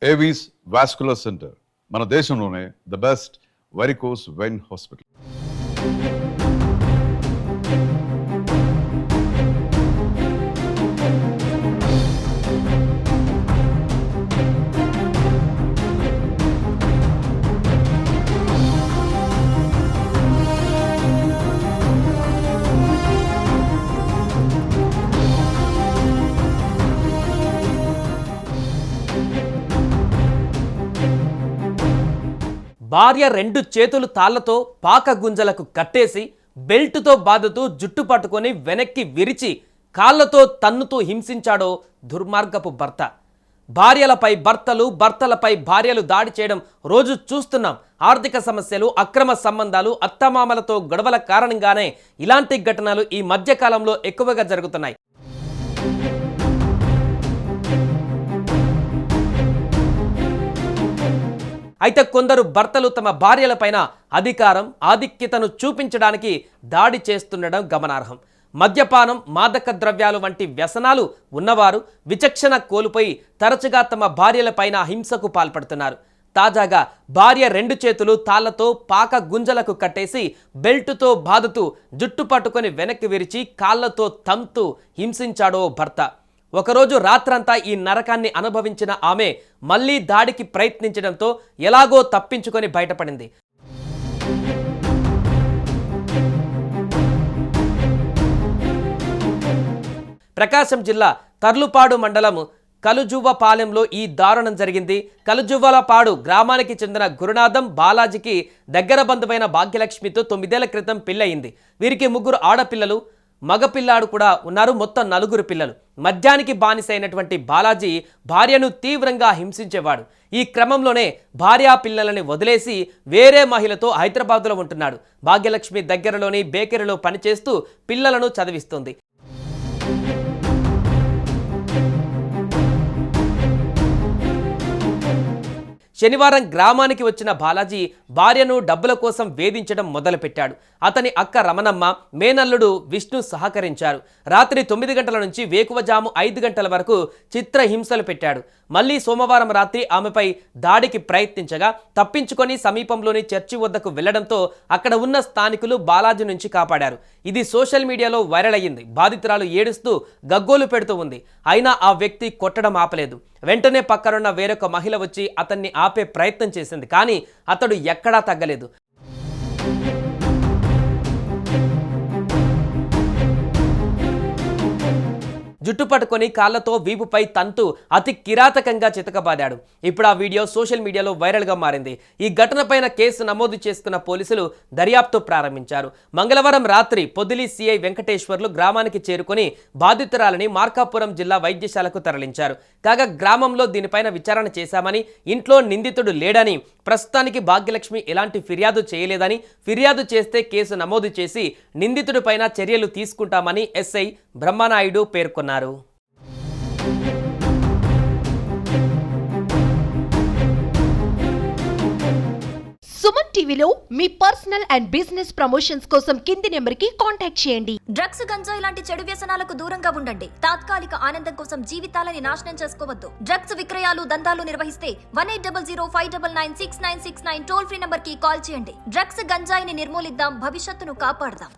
Avis vascular centre మన దేశంలోనే the best varicose vein hospital. భార్య రెండు చేతులు తాళ్లతో పాక గుంజలకు కట్టేసి బెల్టుతో బాదుతూ జుట్టు పట్టుకొని వెనక్కి విరిచి కాళ్లతో తన్నుతూ హింసించాడో దుర్మార్గపు భర్త. భార్యలపై భర్తలు, భర్తలపై భార్యలు దాడి చేయడం రోజు చూస్తున్నాం. ఆర్థిక సమస్యలు, అక్రమ సంబంధాలు, అత్తమామలతో గొడవల కారణంగానే ఇలాంటి ఘటనలు ఈ మధ్యకాలంలో ఎక్కువగా జరుగుతున్నాయి. అయితే కొందరు భర్తలు తమ భార్యలపైన అధికారం, ఆధిక్యతను చూపించడానికి దాడి చేస్తుండడం గమనార్హం. మద్యపానం, మాదక ద్రవ్యాలు వంటి వ్యసనాలు ఉన్నవారు విచక్షణ కోల్పోయి తరచుగా తమ భార్యలపైన హింసకు పాల్పడుతున్నారు. తాజాగా భార్య రెండు చేతులు తాళ్లతో పాక గుంజలకు కట్టేసి బెల్టుతో బాదుతూ జుట్టు పట్టుకొని వెనక్కి విరిచి కాళ్లతో తంతు హింసించాడో భర్త. ఒకరోజు రాత్రంతా ఈ నరకాన్ని అనుభవించిన ఆమె మళ్లీ దాడికి ప్రయత్నించడంతో ఎలాగో తప్పించుకొని బయటపడింది. ప్రకాశం జిల్లా తర్లుపాడు మండలం కలుజువ్వపాలెంలో ఈ దారుణం జరిగింది. కలుజువ్వలపాడు గ్రామానికి చెందిన గురునాథం బాలాజీకి దగ్గర బంధువైన భాగ్యలక్ష్మితో 9 ఏళ్ల క్రితం పెళ్ళయింది. వీరికి 3 ఆడపిల్లలు, మగపిల్లాడు కూడా ఉన్నారు. మొత్తం 4 పిల్లలు. మద్యానికి బానిసైనటువంటి బాలాజీ భార్యను తీవ్రంగా హింసించేవాడు. ఈ క్రమంలోనే భార్యా పిల్లలని వదిలేసి వేరే మహిళతో హైదరాబాద్లో ఉంటున్నాడు. భాగ్యలక్ష్మి దగ్గరలోని బేకరీలో పనిచేస్తూ పిల్లలను చదివిస్తుంది. శనివారం గ్రామానికి వచ్చిన బాలాజీ భార్యను డబ్బుల కోసం వేధించడం మొదలుపెట్టాడు. అతని అక్క రమణమ్మ, మేనల్లుడు విష్ణు సహకరించారు. రాత్రి 9 గంటల నుంచి వేకువజాము 5 గంటల వరకు చిత్రహింసలు పెట్టాడు. మళ్లీ సోమవారం రాత్రి ఆమెపై దాడికి ప్రయత్నించగా తప్పించుకొని సమీపంలోని చర్చి వద్దకు వెళ్లడంతో అక్కడ ఉన్న స్థానికులు బాలాజీ నుంచి కాపాడారు. ఇది సోషల్ మీడియాలో వైరల్ అయ్యింది. బాధితురాలు ఏడుస్తూ గగ్గోలు పెడుతూ ఉంది. అయినా ఆ వ్యక్తి కొట్టడం ఆపలేదు. వెంటనే పక్కనున్న వేరొక మహిళ వచ్చి అతన్ని ఆపే ప్రయత్నం చేసింది. కానీ అతడు ఎక్కడా తగ్గలేదు. జుట్టు పట్టుకొని కాళ్లతో వీపుపై తంతు అతి కిరాతకంగా చితకబాదాడు. ఇప్పుడు ఆ వీడియో సోషల్ మీడియాలో వైరల్గా మారింది. ఈ ఘటనపైన కేసు నమోదు చేసుకున్న పోలీసులు దర్యాప్తు ప్రారంభించారు. మంగళవారం రాత్రి పొదిలి సిఐ వెంకటేశ్వర్లు గ్రామానికి చేరుకొని బాధితురాలని మార్కాపురం జిల్లా వైద్యశాలకు తరలించారు. కాగా గ్రామంలో దీనిపైన విచారణ చేశామని, ఇంట్లో నిందితుడు లేడని, ప్రస్తుతానికి భాగ్యలక్ష్మి ఎలాంటి ఫిర్యాదు చేయలేదని, ఫిర్యాదు చేస్తే కేసు నమోదు చేసి నిందితుడిపైన చర్యలు తీసుకుంటామని ఎస్ఐ బ్రహ్మనాయుడు పేర్కొన్నారు. సుమన్ టీవీలో మీ పర్సనల్ అండ్ బిజినెస్ ప్రమోషన్స్ కోసం కింది నెంబర్కి కాంటాక్ట్ చేయండి. డ్రగ్స్, గంజాయి లాంటి చెడు వ్యసనాలకు దూరంగా ఉండండి. తాత్కాలిక ఆనందం కోసం జీవితాలని నాశనం చేసుకోవద్దు. డ్రగ్స్ విక్రయాలు, దందాలు నిర్వహిస్తే 180059996969 టోల్ ఫ్రీ నంబర్ కి కాల్ చేయండి. డ్రగ్స్, గంజాయిని నిర్మూలిద్దాం, భవిష్యత్తును కాపాడదాం.